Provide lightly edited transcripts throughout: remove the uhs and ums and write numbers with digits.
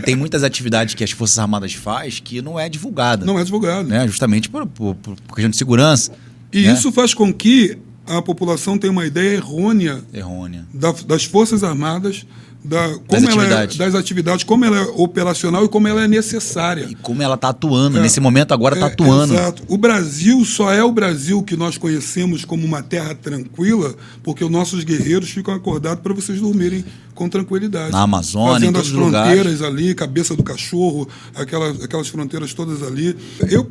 tem muitas atividades que as Forças Armadas faz que não é divulgada. Não é divulgado. Né? Justamente por questão de segurança. E né? isso faz com que a população tenha uma ideia errônea das Forças Armadas, das atividades, como ela é operacional e como ela é necessária. E como ela está atuando, nesse momento agora está atuando. Exato. O Brasil só é o Brasil que nós conhecemos como uma terra tranquila, porque os nossos guerreiros ficam acordados para vocês dormirem com tranquilidade. Na Amazônia, fazendo em as todos os fronteiras lugares. Ali, Cabeça do Cachorro, aquelas fronteiras todas ali.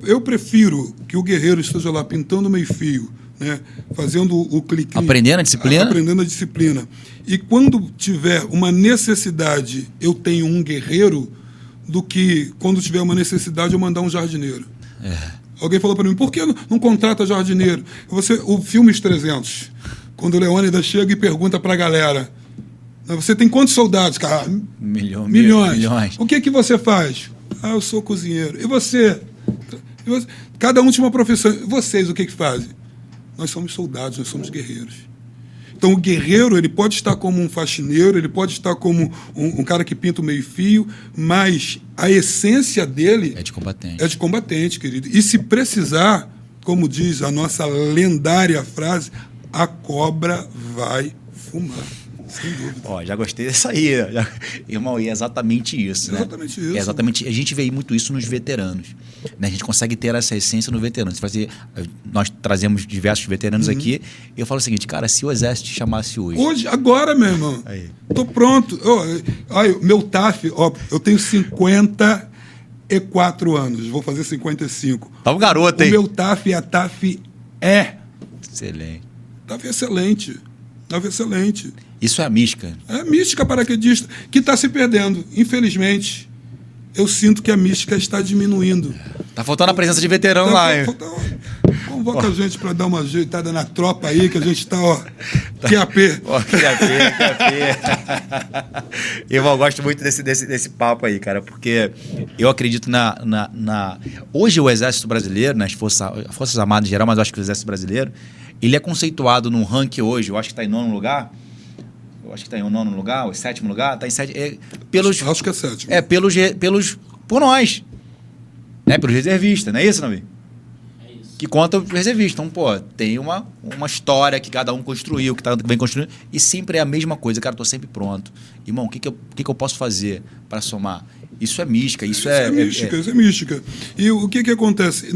Eu prefiro que o guerreiro esteja lá pintando meio-fio, né, fazendo o clique. Aprendendo a disciplina. Aprendendo a disciplina. E quando tiver uma necessidade, eu tenho um guerreiro, do que quando tiver uma necessidade eu mandar um jardineiro. Alguém falou para mim, por que não contrata jardineiro? O filme 300, quando o Leônidas chega e pergunta para a galera, você tem quantos soldados, cara? Milhões. O que você faz? Eu sou cozinheiro. E você? Cada um tinha uma profissão. E vocês, o que fazem? Nós somos soldados, nós somos guerreiros. Então, o guerreiro, ele pode estar como um faxineiro, ele pode estar como um cara que pinta o meio-fio, mas a essência dele... É de combatente. É de combatente, querido. E se precisar, como diz a nossa lendária frase, a cobra vai fumar. Sem dúvida. Já gostei dessa aí. Irmão, e é exatamente isso, né? Exatamente isso. A gente vê muito isso nos veteranos. Né? A gente consegue ter essa essência no veterano. Nós trazemos diversos veteranos aqui. E eu falo o seguinte, cara, se o Exército te chamasse hoje... Agora, meu irmão. Tô pronto. Meu TAF, eu tenho 54 anos. Vou fazer 55. Tá um garoto, hein? O meu TAF, a TAF é... Excelente. TAF é excelente. TAF é excelente. Isso é a mística. É a mística paraquedista que está se perdendo. Infelizmente, eu sinto que a mística está diminuindo. Tá faltando a presença de veterano lá, hein? Convoca a gente para dar uma ajeitada na tropa aí, que a gente está, QAP. QAP. Eu gosto muito desse papo aí, cara, porque eu acredito Hoje o Exército Brasileiro, nas Forças Armadas em geral, mas eu acho que o Exército Brasileiro, ele é conceituado num ranking hoje, eu acho que está em 9º lugar. Eu acho que está em 9º lugar, ou 7º lugar, está em 7º. Acho que é 7º. Por nós. Né? Pelos reservistas, não é isso, Navi? É isso. Que conta os reservistas. Então, tem uma história que cada um construiu, que vem construindo, e sempre é a mesma coisa. Cara, estou sempre pronto. Irmão, o que eu posso fazer para somar? Isso é mística. Isso é mística. E o que acontece?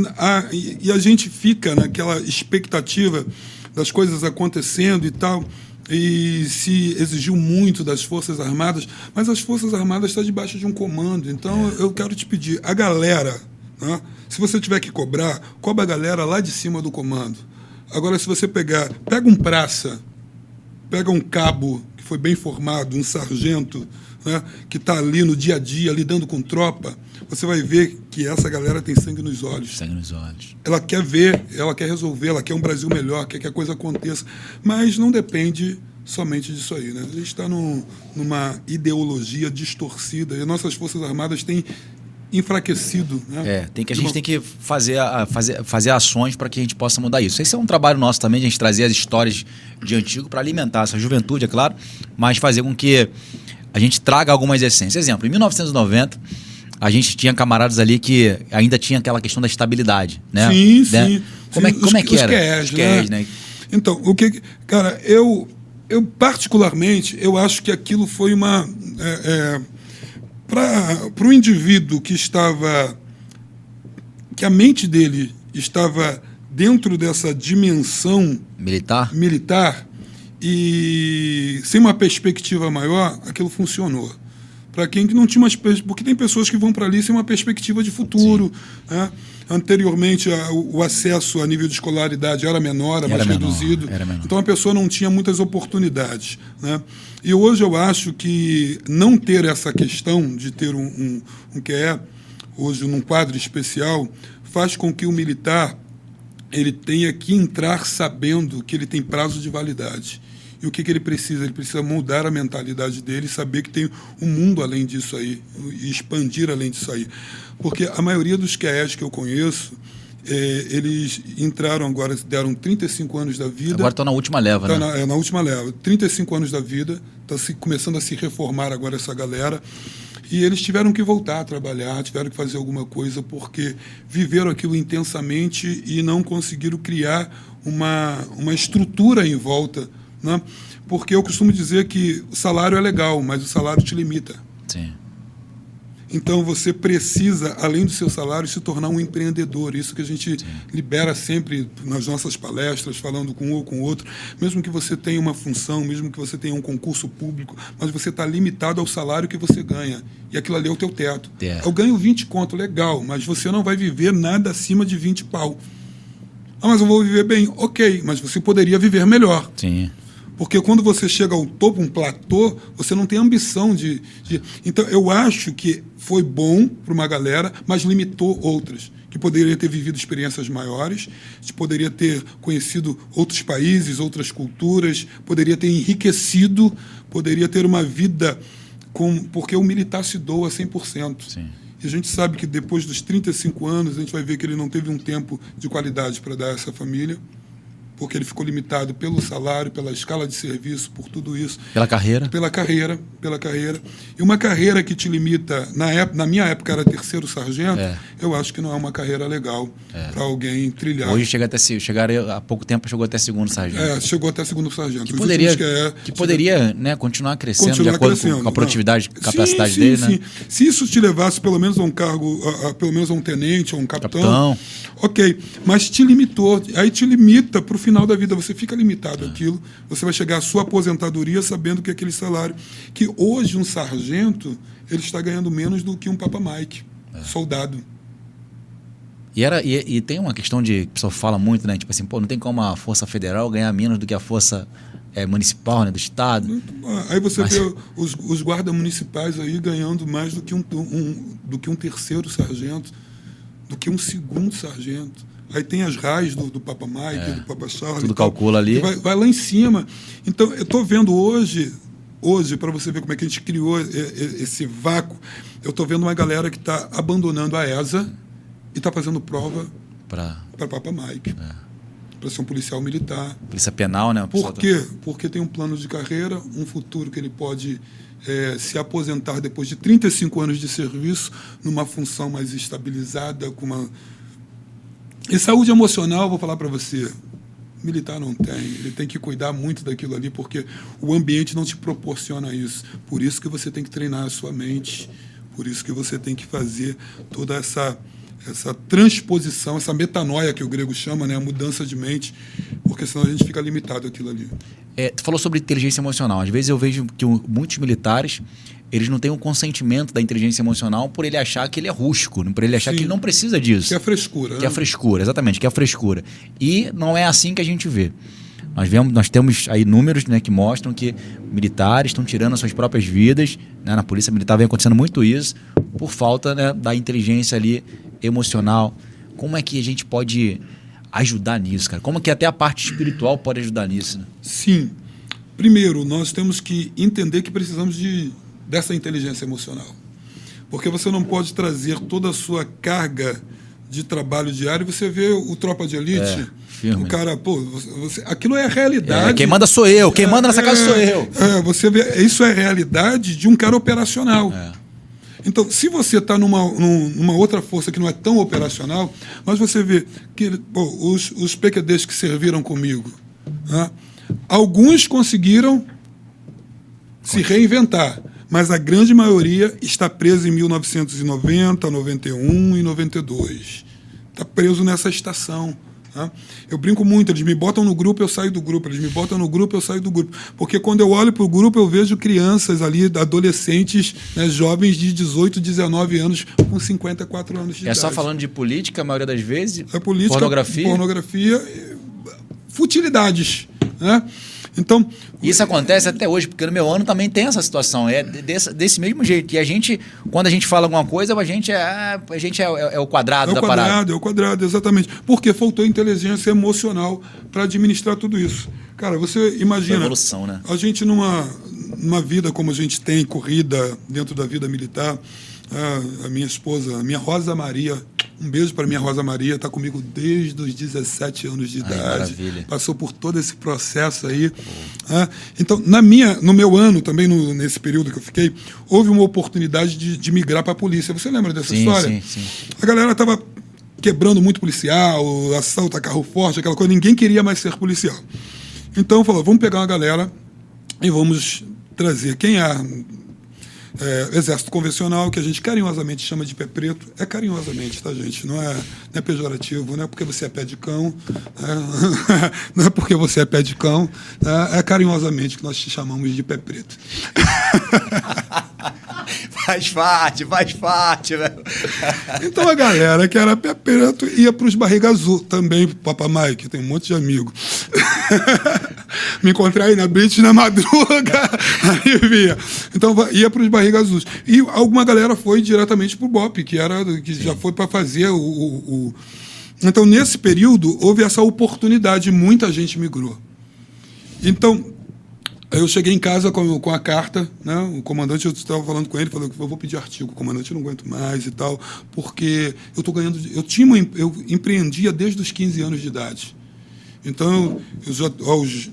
E a gente fica naquela expectativa das coisas acontecendo e tal... E se exigiu muito das Forças Armadas, mas as Forças Armadas estão debaixo de um comando. Então, eu quero te pedir, a galera, né, se você tiver que cobra a galera lá de cima do comando. Agora, se você pega um praça, pega um cabo que foi bem formado, um sargento, né, que está ali no dia a dia, lidando com tropa, você vai ver que essa galera tem sangue nos olhos. Sangue nos olhos. Ela quer ver, ela quer resolver, ela quer um Brasil melhor, quer que a coisa aconteça. Mas não depende somente disso aí, né? A gente está numa ideologia distorcida e nossas Forças Armadas têm enfraquecido. Né? A gente tem que fazer ações para que a gente possa mudar isso. Esse é um trabalho nosso também, de a gente trazer as histórias de antigo para alimentar essa juventude, é claro, mas fazer com que a gente traga algumas essências. Exemplo, em 1990... a gente tinha camaradas ali que ainda tinha aquela questão da estabilidade, né? Sim. Como é que era? Os QEs, né? Então, cara, eu particularmente, eu acho que aquilo foi uma... para o indivíduo que a mente dele estava dentro dessa dimensão militar e sem uma perspectiva maior, aquilo funcionou. Para quem que não tinha porque tem pessoas que vão para ali sem uma perspectiva de futuro. Né? Anteriormente, o acesso a nível de escolaridade era menor, mais reduzido. Então, a pessoa não tinha muitas oportunidades. Né? E hoje eu acho que não ter essa questão de ter um QE, hoje num quadro especial, faz com que o militar ele tenha que entrar sabendo que ele tem prazo de validade. E o que ele precisa? Ele precisa mudar a mentalidade dele, saber que tem um mundo além disso aí, e expandir além disso aí. Porque a maioria dos QEs que eu conheço, eles entraram agora, deram 35 anos da vida. Agora estão na última leva, né? Na última leva. 35 anos da vida, está começando a se reformar agora essa galera. E eles tiveram que voltar a trabalhar, tiveram que fazer alguma coisa, porque viveram aquilo intensamente e não conseguiram criar uma estrutura em volta, né? Porque eu costumo dizer que o salário é legal, mas o salário te limita. Sim. Então, você precisa, além do seu salário, se tornar um empreendedor. Isso que a gente libera sempre nas nossas palestras, falando com um ou com outro. Mesmo que você tenha uma função, mesmo que você tenha um concurso público, mas você está limitado ao salário que você ganha. E aquilo ali é o teu teto. Eu ganho 20 conto, legal, mas você não vai viver nada acima de 20 pau. Ah, mas eu vou viver bem. Ok, mas você poderia viver melhor. Sim. Porque quando você chega ao topo, um platô, você não tem ambição de... Então, eu acho que foi bom para uma galera, mas limitou outras, que poderia ter vivido experiências maiores, que poderia ter conhecido outros países, outras culturas, poderia ter enriquecido, poderia ter uma vida... Porque o militar se doa 100%. Sim. E a gente sabe que depois dos 35 anos, a gente vai ver que ele não teve um tempo de qualidade para dar a essa família, porque ele ficou limitado pelo salário, pela escala de serviço, por tudo isso. Pela carreira? Pela carreira. E uma carreira que te limita, na minha época era terceiro sargento, eu acho que não é uma carreira legal para alguém trilhar. Hoje há pouco tempo chegou até segundo sargento. Chegou até segundo sargento. Que poderia né, continuar crescendo de acordo com a produtividade, capacidade dele, né? Se isso te levasse pelo menos a um cargo, pelo menos a um tenente ou um capitão, ok, mas te limitou, aí te limita para o final da vida, você fica limitado àquilo, você vai chegar à sua aposentadoria sabendo que aquele salário, que hoje um sargento, ele está ganhando menos do que um Papa Mike, soldado. E tem uma questão de, o pessoal fala muito, né, tipo assim, pô, não tem como a Força Federal ganhar menos do que a Força municipal, né, do Estado. Aí você vê os guardas municipais aí ganhando mais do que um terceiro sargento, do que um segundo sargento. Aí tem as RAIs do Papa Mike, do Papa Charles. Tudo calcula ali. Vai lá em cima. Então, eu estou vendo hoje para você ver como é que a gente criou esse vácuo, eu estou vendo uma galera que está abandonando a ESA e está fazendo prova para Papa Mike. Para ser um policial militar. Polícia penal, né? Por quê? Porque tem um plano de carreira, um futuro que ele pode se aposentar depois de 35 anos de serviço, numa função mais estabilizada, com uma... E saúde emocional, vou falar para você, militar não tem. Ele tem que cuidar muito daquilo ali, porque o ambiente não te proporciona isso. Por isso que você tem que treinar a sua mente, por isso que você tem que fazer toda essa transposição, essa metanoia que o grego chama, né, a mudança de mente, porque senão a gente fica limitado àquilo ali. Tu falou sobre inteligência emocional. Às vezes eu vejo que muitos militares, eles não têm um consentimento da inteligência emocional por ele achar que ele é rústico, por ele achar que ele não precisa disso. Que é frescura. Que é frescura, exatamente, que é frescura. E não é assim que a gente vê. Nós temos aí números, né, que mostram que militares estão tirando as suas próprias vidas, né, na polícia militar vem acontecendo muito isso, por falta, né, da inteligência ali emocional. Como é que a gente pode ajudar nisso, cara? Como que até a parte espiritual pode ajudar nisso? Né? Sim. Primeiro, nós temos que entender que precisamos dessa inteligência emocional. Porque você não pode trazer toda a sua carga de trabalho diário. Você vê o Tropa de Elite, o cara, aquilo é a realidade. Quem manda sou eu, quem manda nessa casa sou eu. Você vê, isso é a realidade de um cara operacional. Então, se você está numa outra força que não é tão operacional, mas você vê que os PQDs que serviram comigo, né, alguns conseguiram se reinventar, mas a grande maioria está presa em 1990, 91 e 92. Está preso nessa estação. Tá? Eu brinco muito, eles me botam no grupo, eu saio do grupo. Eles me botam no grupo, eu saio do grupo. Porque quando eu olho para o grupo, eu vejo crianças ali, adolescentes, né, jovens de 18, 19 anos, com 54 anos de idade. Só falando de política, a maioria das vezes? É política, pornografia, futilidades, né? Então, isso acontece até hoje, porque no meu ano também tem essa situação, desse mesmo jeito. E a gente, quando a gente fala alguma coisa, a gente é o quadrado da parada. É o quadrado, exatamente. Porque faltou inteligência emocional para administrar tudo isso. Cara, você imagina... evolução, né? A gente numa vida como a gente tem, corrida dentro da vida militar, a minha esposa, a minha Rosa Maria, Um beijo para minha Rosa Maria, está comigo desde os 17 anos de idade. Maravilha. Passou por todo esse processo aí. Então, no meu ano, também nesse período que eu fiquei, houve uma oportunidade de migrar para a polícia. Você lembra dessa história? Sim. A galera estava quebrando muito policial, assalto a carro forte, aquela coisa. Ninguém queria mais ser policial. Então, falou, vamos pegar uma galera e vamos trazer quem exército convencional, que a gente carinhosamente chama de pé preto. É carinhosamente, tá, gente? Não é pejorativo, não é porque você é pé de cão, não é porque você é pé de cão, é carinhosamente que nós te chamamos de pé preto. Faz parte, velho. Então a galera que era pé preto ia para os barriga azul também, Papa Mike, tem um monte de amigo. Me encontrei aí na British na madruga, aí via. Então ia para os barriga azuis. E alguma galera foi diretamente para o BOPE, que já foi para fazer o. Então, nesse período, houve essa oportunidade, muita gente migrou. Então, eu cheguei em casa com a carta, né? O comandante, eu estava falando com ele, falou que eu vou pedir artigo, comandante, eu não aguento mais e tal, porque eu estou ganhando. Eu empreendia desde os 15 anos de idade. Então, aos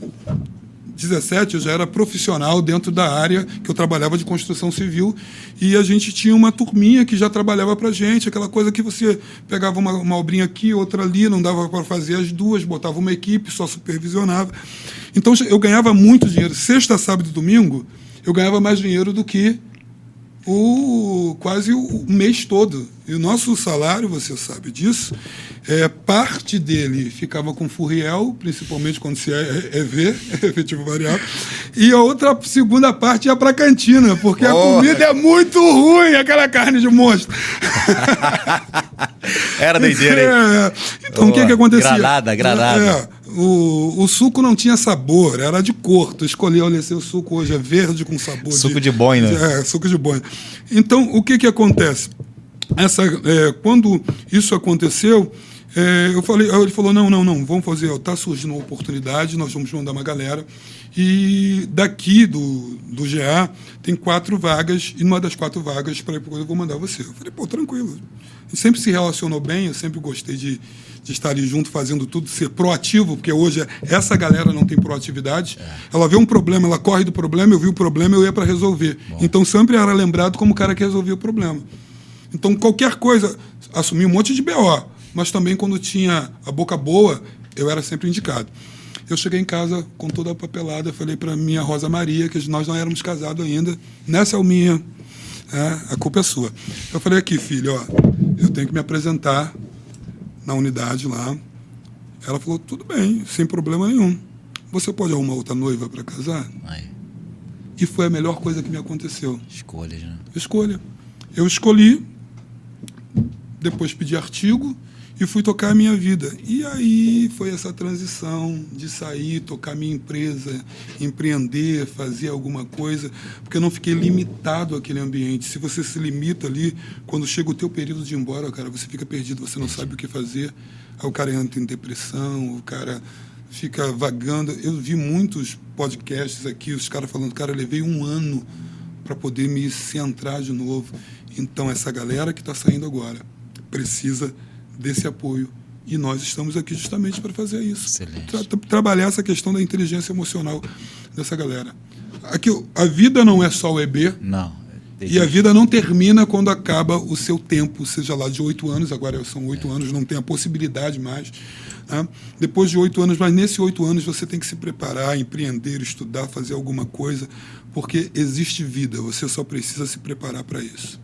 17, eu já era profissional dentro da área que eu trabalhava de construção civil, e a gente tinha uma turminha que já trabalhava para a gente, aquela coisa que você pegava uma obrinha aqui, outra ali, não dava para fazer as duas, botava uma equipe, só supervisionava. Então, eu ganhava muito dinheiro. Sexta, sábado e domingo, eu ganhava mais dinheiro do que quase o mês todo. E o nosso salário, você sabe disso, parte dele ficava com Furriel, principalmente quando se é EV, efetivo variável, e a outra segunda parte ia para a cantina, porque a comida é muito ruim, aquela carne de monstro. Era doideira, hein? Então, o que acontecia? Granada. O suco não tinha sabor, era de cor. Tu escolheu, olha, seu suco hoje é verde com sabor suco de boina. Suco de boina. Então, o que acontece? Quando isso aconteceu, ele falou, não, vamos fazer, está surgindo uma oportunidade, nós vamos mandar uma galera, e daqui do GA tem 4 vagas, e numa das 4 vagas, eu vou mandar você. Eu falei, pô, tranquilo. A gente sempre se relacionou bem, eu sempre gostei de estar ali junto, fazendo tudo, ser proativo, porque hoje essa galera não tem proatividade. Ela vê um problema, ela corre do problema, eu vi o problema, eu ia para resolver. Bom. Então, sempre era lembrado como o cara que resolvia o problema. Então, qualquer coisa, assumi um monte de BO, mas também quando tinha a boca boa, eu era sempre indicado. Eu cheguei em casa com toda a papelada, falei para minha Rosa Maria, que nós não éramos casados ainda, nessa alminha, a culpa é sua. Eu falei, aqui, filho, eu tenho que me apresentar na unidade lá. Ela falou, tudo bem, sem problema nenhum. Você pode arrumar outra noiva para casar? E foi a melhor coisa que me aconteceu. Escolha, né? Escolha. Eu escolhi, depois pedi artigo e fui tocar a minha vida. E aí foi essa transição de sair, tocar minha empresa, empreender, fazer alguma coisa, porque eu não fiquei limitado àquele ambiente. Se você se limita ali, quando chega o teu período de ir embora, cara, você fica perdido, você não sabe o que fazer. Aí o cara entra em depressão, o cara fica vagando. Eu vi muitos podcasts aqui, os caras falando, cara, eu levei 1 ano para poder me centrar de novo. Então, essa galera que está saindo agora precisa desse apoio. E nós estamos aqui justamente para fazer isso. Trabalhar essa questão da inteligência emocional dessa galera. Aqui, a vida não é só o EB. Não. E a vida não termina quando acaba o seu tempo, seja lá de 8 anos, agora são 8 anos, não tem a possibilidade mais. Né? Depois de 8 anos, mas nesses 8 anos você tem que se preparar, empreender, estudar, fazer alguma coisa, porque existe vida, você só precisa se preparar para isso.